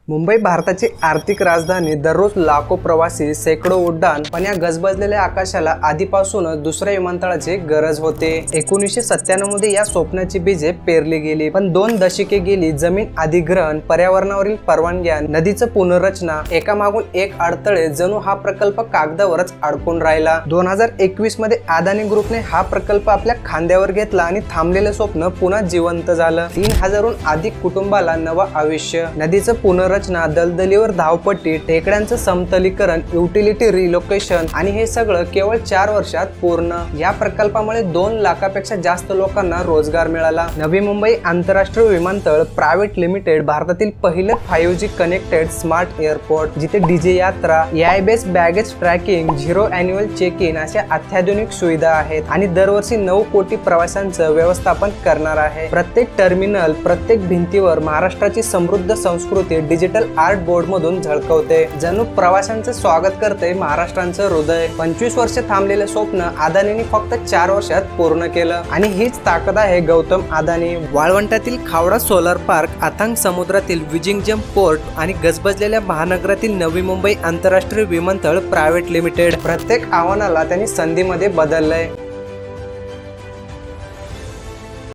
मुंबई भारताची आर्थिक राजधानी, दररोज लाखो प्रवासी, शेकडो उड्डाण, पण या गजबजलेल्या आकाशाला आधीपासूनच दुसऱ्या विमानतळाची गरज होते। 1997 मध्ये या स्वप्नाची बीजे पेरली गेली, पण 2 दशके गेली। जमीन अधिग्रहण, पर्यावरणावरील परवानग्या, नदीचं पुनर्रचना, एकामागून एक अडथळे, जणू हा प्रकल्प कागदावरच अडकून राहिला। 2021 मध्ये अदानी ग्रुपने हा प्रकल्प आपल्या खांद्यावर घेतला आणि थांबलेलं स्वप्न पुन्हा जिवंत झालं। 3000हून अधिक कुटुंबाला नवं आयुष्य, नदीचं पुनर्रचना, दलदलीवर धावपट्टी, टेकड्यांचं समतलीकरण, युटिलिटी रिलोकेशन, आणि हे सगळं केवळ 4 वर्षात पूर्ण। या प्रकल्पामुळे 2 लाखापेक्षा जास्त लोकांना रोजगार मिळाला। नवी मुंबई आंतरराष्ट्रीय विमानतळ प्रायव्हेट लिमिटेड भारतातील पहिलं 5G कनेक्टेड स्मार्ट एअरपोर्ट, जिथे Digi Yatra, AI based baggage tracking, 0 annual check in अशा अत्याधुनिक सुविधा आहेत आणि दरवर्षी 9 कोटी प्रवाशांचं व्यवस्थापन करणार आहे। प्रत्येक टर्मिनल, प्रत्येक भिंतीवर महाराष्ट्राची समृद्ध संस्कृती डिजिटल आर्ट बोर्ड मधून झळकवते, जणू प्रवाशांचं स्वागत करते महाराष्ट्राचं हृदय। 25 वर्ष थांबलेलं स्वप्न अदानींनी फक्त 4 वर्षात पूर्ण केलं, आणि हीच ताकद आहे गौतम अदानी। वाळवंटातील खावडा सोलर पार्क, अथांग समुद्रातील विजिंगजम पोर्ट आणि गजबजलेल्या महानगरातील नवी मुंबई आंतरराष्ट्रीय विमानतळ प्रायव्हेट लिमिटेड, प्रत्येक आव्हानाला त्यांनी संधीमध्ये बदललंय।